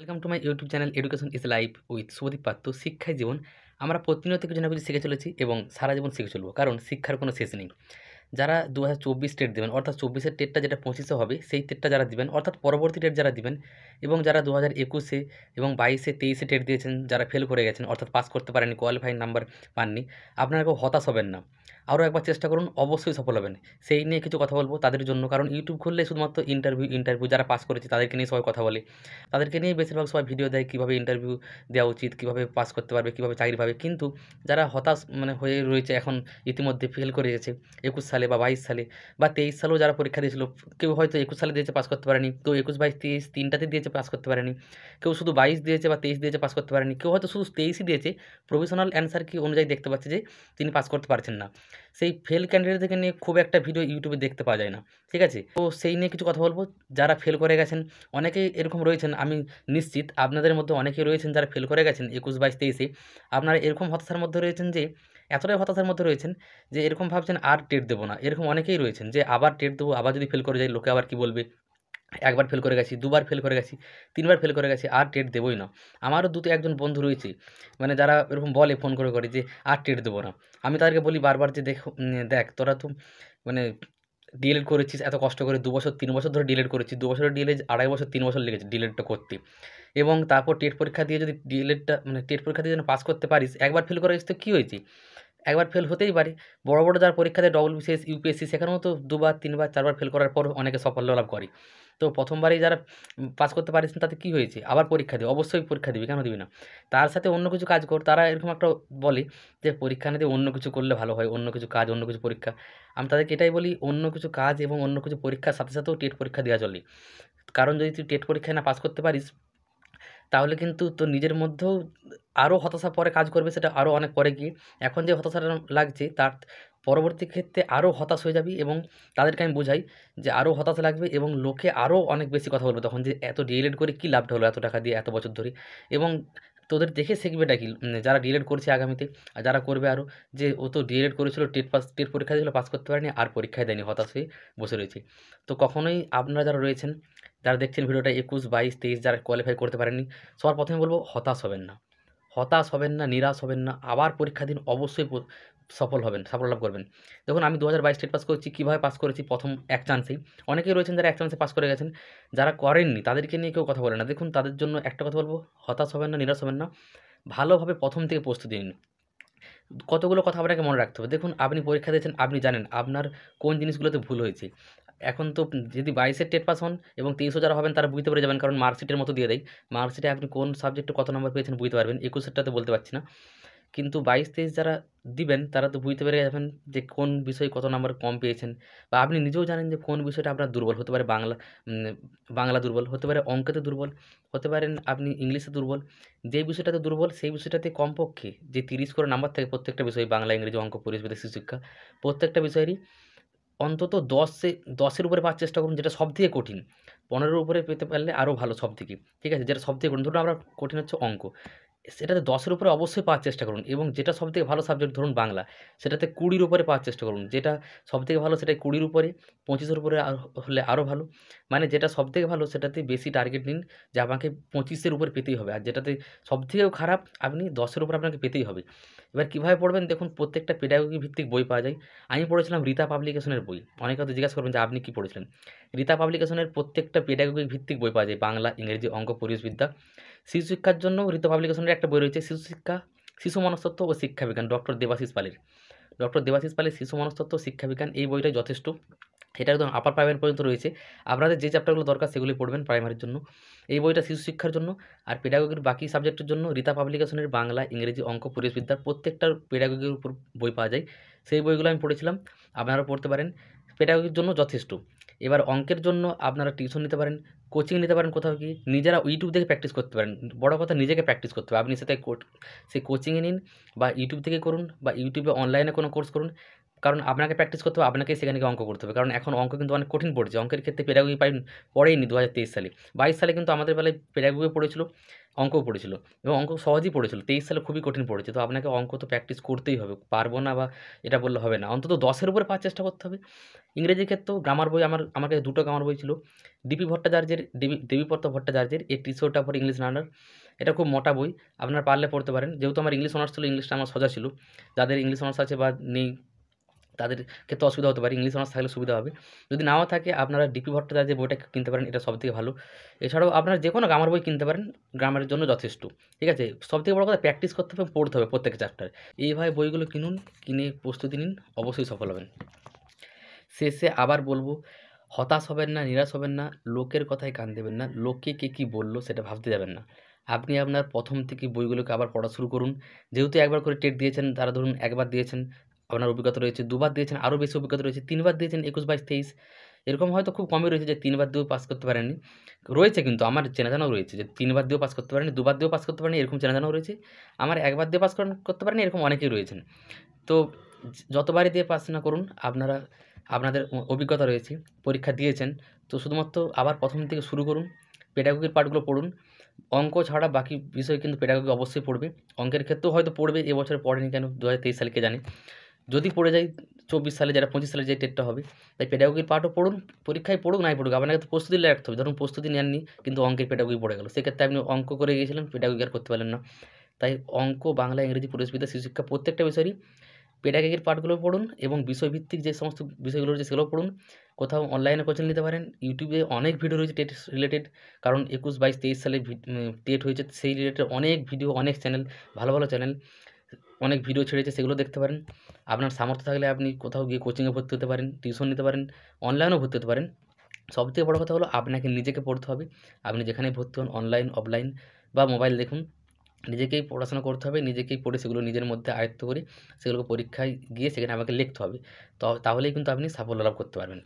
Welcome to my YouTube channel education is life with Shubhadeep Patra. শিক্ষাই জীবন। আমরা প্রতিনিয়ত কিছু না কিছু শিখে চলেছি এবং সারা জীবন শিখে চলবো, কারণ শিক্ষার কোনো শেষ নেই। যারা 2024 টেট দেবেন, অর্থাৎ 24-এর টেটটা যেটা 25-এ হবে, সেই টেটটা যারা দিবেন, অর্থাৎ পরবর্তী টেট যারা দিবেন, এবং যারা 2021-এ এবং 22-এ 23-এ টেট দিয়েছেন, যারা ফেল করে গেছেন, অর্থাৎ পাস করতে পারেননি, কোয়ালিফাইং নাম্বার পাননি, আপনারা কেউ হতাশ হবেন না। আরও একবার চেষ্টা করুন, অবশ্যই সফল হবেন। সেই নিয়ে কিছু কথা বলবো তাদের জন্য, কারণ ইউটিউব খুললে শুধুমাত্র ইন্টারভিউ যারা পাস করেছে তাদেরকে নিয়ে সবাই কথা বলে। তাদেরকে নিয়েই বেশিরভাগ সবাই ভিডিও দেয়, কীভাবে ইন্টারভিউ দেওয়া উচিত, কীভাবে পাস করতে পারবে, কীভাবে চাকরি পাবে। কিন্তু যারা হতাশ হয়ে রয়েছে, এখন ইতিমধ্যে ফেল করে গেছে 21 সালে বা 22 সালে বা 23 সালেও যারা পরীক্ষা দিয়েছিল, কেউ হয়তো 21 সালে দিয়েছে, পাস করতে পারেনি, কেউ 21, 22, 23 তিনটাতে দিয়েছে, পাস করতে পারেনি, কেউ শুধু 22 দিয়েছে বা 23 দিয়েছে, পাস করতে পারেনি, কেউ হয়তো শুধু 23ই দিয়েছে, প্রভিশনাল অ্যান্সার কি অনুযায়ী দেখতে পাচ্ছে যে তিনি পাস করতে পারছেন না। সেই ফেল ক্যান্ডিডেটদেরকে নিয়ে খুব একটা ভিডিও ইউটিউবে দেখতে পাওয়া যায় না, ঠিক আছে? তো সেই নিয়ে কিছু কথা বলবো। যারা ফেল করে গেছেন, অনেকেই এরকম রয়েছেন, আমি নিশ্চিত আপনাদের মধ্যে অনেকেই রয়েছেন যারা ফেল করে গেছেন 21, 22, 23-এ। আপনারা এরকম হতাশার মধ্যে রয়েছেন যে, এতটাই হতাশার মধ্যে রয়েছেন যে এরকম ভাবছেন আর টেট দেবো না। এরকম অনেকেই রয়েছেন যে আবার টেট দেবো, আবার যদি ফেল করে যাই লোকে আবার কী বলবে? একবার ফেল করে গেছি, দুবার ফেল করে গেছি, তিনবার ফেল করে গেছি, আর টেট দেবোই না। আমারও 2-1 বন্ধু রয়েছে, যারা এরকম বলে ফোন করে যে আর টেট দেবো না। আমি তাদেরকে বলি বারবার যে দেখ তোরা তো মানে ডিএলএড করেছিস এত কষ্ট করে, 2 বছর 3 বছর ধরে ডিএলএড করেছিস, 2 বছরের ডিএলএড 2.5 বছর 3 বছর লেগেছে ডিএলএডটা করতে। এবং তারপর টেট পরীক্ষা দিয়ে যদি ডিএলএডটা টেট পরীক্ষা দিয়ে যেন পাস করতে পারিস, একবার ফেল করে গেছিস তো কী হয়েছে? একবার ফেল হতেই পারে। বড়, বড় যারা পরীক্ষা দেয় WBCS, ইউপিএসসি, সেখানেও তো 2 বার 3 বার 4 বার ফেল করার পর অনেকে সাফল্য লাভ করে। তো ১ম বারেই যারা পাস করতে পারিস না তাতে কী হয়েছে? আবার পরীক্ষা দে, অবশ্যই পরীক্ষা দিবি, কেন দিবি না? তার সাথে অন্য কিছু কাজ কর। তারা এরকম একটা বলে যে পরীক্ষা না দিয়ে অন্য কিছু করলে ভালো হয়, অন্য কিছু কাজ, অন্য কিছু পরীক্ষা। আমি তাদেরকে এটাই বলি, অন্য কিছু কাজ এবং অন্য কিছু পরীক্ষার সাথে সাথেও টেট পরীক্ষা দেওয়া চলে। কারণ যদি তুই টেট পরীক্ষায় না পাস করতে পারিস, তাহলে কিন্তু তোর নিজের মধ্যেও আরও হতাশা পরে কাজ করবে, সেটা আরও অনেক পরে গিয়ে। এখন যে হতাশাটা লাগছে তার পরবর্তী ক্ষেত্রে আরও হতাশ হয়ে যাবি, এবং তাদেরকে আমি বোঝাই যে আরও হতাশ লাগবে এবং লোকে আরও অনেক বেশি কথা বলবে তখন, যে এত ডিএলএড করে কী লাভটা হলো এত টাকা দিয়ে এত বছর ধরে। এবং তোদের দেখে শিখবেটা কি, যারা ডিএলএড করছে আগামীতে আর যারা করবে আরও, যে ও তো ডিএলএড করেছিল, টেট পরীক্ষা দিয়েছিল, পাস করতে পারেনি, আর পরীক্ষায় দেয়নি, হতাশ হয়ে বসে রয়েছে। তো কখনোই আপনারা যারা রয়েছেন, যারা দেখছেন ভিডিওটা 21, 22, 23 যারা কোয়ালিফাই করতে পারেননি, সবার প্রথমে বলব হতাশ হবেন না। হতাশ হবেন না, নিরাশ হবেন না। আবার পরীক্ষা দিন, অবশ্যই সফল হবেন, সাফল্য লাভ করবেন। দেখুন আমি 2022 টেট পাস করেছি, কীভাবে পাস করেছি? প্রথম এক চান্সেই। অনেকেই রয়েছেন যারা এক চান্সে পাস করে গেছেন। যারা করেননি তাদেরকে নিয়ে কেউ কথা বলে না। দেখুন তাদের জন্য একটা কথা বলব, হতাশ হবেন না, নিরাশ হবেন না। ভালোভাবে প্রথম থেকে প্রস্তুতি নিন। কতগুলো কথা আপনাকে মনে রাখতে হবে। দেখুন আপনি পরীক্ষা দিয়েছেন, আপনি জানেন আপনার কোন জিনিসগুলোতে ভুল হয়েছে। এখন তো যদি 22-এর টেট পাস হন এবং 23-ও যারা হবেন তারা বুঝতে পেরে যাবেন, কারণ মার্কশিটের মতো দিয়ে দেয়। মার্কশিটে আপনি কোন সাবজেক্টে কত নাম্বার পেয়েছেন বুঝতে পারবেন। 21-এরটা তো বলতে পারছি না। কিন্তু 22-23 যারা দিবেন তারা তো বুঝতে পেরে যাবেন যে কোন বিষয়ে কত নাম্বার কম পেয়েছেন, বা আপনি নিজেও জানেন যে কোন বিষয়টা আপনার দুর্বল। হতে পারে বাংলা দুর্বল, হতে পারে অঙ্কেতে দুর্বল, হতে পারেন আপনি ইংলিশে দুর্বল। যে বিষয়টাতে দুর্বল সেই বিষয়টাতে কমপক্ষে যে 30 করে নাম্বার থাকে প্রত্যেকটা বিষয়ে, বাংলা, ইংরেজি, অঙ্ক, পরিবেশ, শিশুশিক্ষা, প্রত্যেকটা বিষয়েরই অন্তত 10-এর উপরে পাওয়ার চেষ্টা করুন, যেটা সবথেকে কঠিন। 15-এর উপরে পেতে পারলে আরও ভালো সবথেকে। ঠিক আছে? যেটা সবথেকে কঠিন, ধরুন আমরা কঠিন হচ্ছে অঙ্ক। সেটাতে 10-এর উপরে অবশ্যই পাওয়ার চেষ্টা করুন, এবং যেটা সবথেকে ভালো সাবজেক্ট ধরুন বাংলা, সেটাতে 20-র উপরে পাওয়ার চেষ্টা করুন। যেটা সবথেকে ভালো সেটাই 20-র উপরে, 25-এর উপরে হলে আরও ভালো। যেটা সবথেকে ভালো সেটাতে বেশি টার্গেট নিন, যে আমাকে 25-এর উপরে পেতেই হবে। আর যেটাতে সবথেকেও খারাপ আপনি 10-এর উপরে আপনাকে পেতেই হবে। এবার কীভাবে পড়বেন? দেখুন প্রত্যেকটা পেডাগোগি ভিত্তিক বই পাওয়া যায়। আমি পড়েছিলাম রীতা পাবলিকেশনের বই। অনেকে হয়তো জিজ্ঞাসা করবেন যে আপনি কী পড়েছিলেন? রীতা পাবলিকেশনের প্রত্যেকটা পেডাগোগিক ভিত্তিক বই পাওয়া যায়, বাংলা, ইংরেজি, অঙ্ক, পরিবেশবিদ্যা। শিশু শিক্ষার জন্য রীতা পাবলিকেশনের একটা বই রয়েছে, শিশু শিক্ষা, শিশু মনস্তত্ত্ব ও শিক্ষাবিজ্ঞান, ডক্টর দেবাশিস পালের। ডক্টর দেবাশিস পালের শিশু মনস্তত্ত্ব ও শিক্ষাবিজ্ঞান, এই বইটাই যথেষ্ট। এটা একদম আপার প্রাইমারি পর্যন্ত রয়েছে। আপনাদের যে চ্যাপ্টারগুলো দরকার সেগুলি পড়বেন প্রাইমারির জন্য। এই বইটা শিশু শিক্ষার জন্য। আর পেডাগোগির বাকি সাবজেক্টের জন্য রীতা পাবলিকেশনের বাংলা, ইংরেজি, অঙ্ক, পরিবেশবিদ্যার প্রত্যেকটার পেডাগোগির উপর বই পাওয়া যায়। সেই বইগুলো আমি পড়েছিলাম, আপনারাও পড়তে পারেন। পেডাগোগির জন্য যথেষ্ট। এবার অঙ্কের জন্য আপনারা টিউশন নিতে পারেন, কোচিং নিতে পারেন কোথাও গিয়ে, নিজেরা ইউটিউব দেখে প্র্যাকটিস করতে পারেন। বড় কথা নিজেকে প্র্যাকটিস করতে হবে। আপনি সেই কোচিংয়ে নিন বা ইউটিউব থেকে করুন, বা ইউটিউবে অনলাইনে কোনো কোর্স করুন। কারণ আপনাকে প্র্যাকটিস করতে হবে, আপনাকেই সেখানে গিয়ে অঙ্ক করতে হবে। কারণ এখন অঙ্ক কিন্তু অনেক কঠিন পড়ছে। অঙ্কের ক্ষেত্রে পেডাগোগি পড়েইনি 2023 সালে। 22 সালে কিন্তু আমাদের বেলায় পেডাগোগি পড়েছিল, অঙ্কও পড়েছিল এবং অঙ্ক সহজেই পড়েছিল। 23 সালে খুবই কঠিন পড়েছে। তো আপনাকে অঙ্ক তো প্র্যাকটিস করতেই হবে। পারব না বা এটা বললে হবে না। অন্তত 10 এর উপরে পাওয়ার চেষ্টা করতে হবে। ইংরেজির ক্ষেত্রেও গ্রামার বই আমার কাছে 2টো গ্রামার বই ছিল। ডিপি ভট্টাচার্যের দেবীপত্র ভট্টাচার্যের এ টিসোটা ফর ইংলিশ লার্নার। এটা খুব মোটা বই। আপনারা পারলে পড়তে পারেন। যেহেতু আমার ইংলিশ অনার্স ছিল, ইংলিশটা আমার সোজা ছিল। যাদের ইংলিশ অনার্স আছে বা নেই তাদের ক্ষেত্রে অসুবিধা হতে পারে। ইংলিশ অনার্স থাকলে সুবিধা হবে। যদি নাও থাকে আপনারা ডিপি ভট্টাচার্যের বইটা কিনতে পারেন। এটা সবথেকে ভালো। এছাড়াও আপনারা যেকোনো গ্রামার বই কিনতে পারেন। গ্রামারের জন্য যথেষ্ট। ঠিক আছে? সবথেকে বড় কথা প্র্যাকটিস করতে হবে, পড়তে হবে প্রত্যেকটা চ্যাপ্টার। এইভাবে বইগুলো কিনুন, কিনে প্রস্তুতি নিন। অবশ্যই সফল হবেন। শেষে আবার বলব, হতাশ হবেন না, নিরাশ হবেন না, লোকের কথায় কান দেবেন না, লোকে কে কী বলল সেটা ভাবতে যাবেন না। আপনি আপনার প্রথম থেকে বইগুলোকে আবার পড়া শুরু করুন। যেহেতু একবার করে টেট দিয়েছেন, তারা ধরুন একবার দিয়েছেন, আপনার অভিজ্ঞতা রয়েছে, দুবার দিয়েছেন আরও বেশি অভিজ্ঞতা রয়েছে, তিনবার দিয়েছেন 21, 22, 23, এরকম হয়তো খুব কমই রয়েছে যে 3 বার দিয়েও পাস করতে পারেননি। রয়েছে কিন্তু আমার চেনাজানাও রয়েছে যে 3 বার দিয়েও পাস করতে পারেননি, 2 বার দিয়েও পাস করতে পারেননি, এরকম চেনাজানাও রয়েছে। আমার 1 বার দিয়ে পাস করতে পারেননি, এরকম অনেকেই রয়েছেন। তো যতবারই দিয়ে পাস না করুন, আপনাদের অভিজ্ঞতা রয়েছে, পরীক্ষা দিয়েছেন। তো শুধুমাত্র আবার প্রথম থেকে শুরু করুন। পেডাগোগির পার্টগুলো পড়ুন। অঙ্ক ছাড়া বাকি বিষয় কিন্তু পেডাগোগি অবশ্যই পড়বে। অঙ্কের ক্ষেত্রেও হয়তো পড়বে, এবছরে পড়েনি কেন 2023 সালে কে জানে। যদি পড়ে যায় 24 সালে, যারা 25 সালে যে টেটটা হবে, তাই পেডাগোগির পার্টও পড়ুন। পরীক্ষায় পড়ুক নাই পড়ুক, আপনাকে তো প্রস্তুতি রাখতে হবে। ধরুন প্রস্তুতি নেননি কিন্তু অঙ্কের পেডাগোগি পড়ে গেল, সেক্ষেত্রে আপনি অঙ্ক করে গিয়েছিলেন, পেডাগোগি আর করতে পারলেন না। তাই অঙ্ক, বাংলা, ইংরেজি, পরিবেশবিদ্যা, শিশুশিক্ষা প্রত্যেকটা বিষয়েরই পেডাগোগির পার্টগুলো পড়ুন এবং বিষয়ভিত্তিক যে সমস্ত বিষয়গুলো রয়েছে সেগুলো পড়ুন। কোথাও অনলাইনে কোচিং নিতে পারেন। ইউটিউবে অনেক ভিডিও রয়েছে টেট রিলেটেড। কারণ 21, 22, 23 সালে টেট হয়েছে, সেই রিলেটেড অনেক ভিডিও, অনেক চ্যানেল, ভালো ভালো চ্যানেল অনেক ভিডিও ছেড়েছে, সেগুলো দেখতে পারেন। আপনার সামর্থ্য থাকলে আপনি কোথাও গিয়ে কোচিংয়ে ভর্তি হতে পারেন, টিউশন নিতে পারেন, অনলাইনেও ভর্তি হতে পারেন। সবথেকে বড় কথা হলো আপনাকে নিজেকে পড়তে হবে। আপনি যেখানেই ভর্তি হন, অনলাইন, অফলাইন বা মোবাইল দেখুন, নিজেকেই পড়াশোনা করতে হবে। নিজেকেই পড়ে সেগুলো নিজের মধ্যে আয়ত্ত করে সেগুলোকে পরীক্ষায় গিয়ে সেখানে আমাকে লিখতে হবে। তাহলেই কিন্তু আপনি সাফল্য লাভ করতে পারবেন।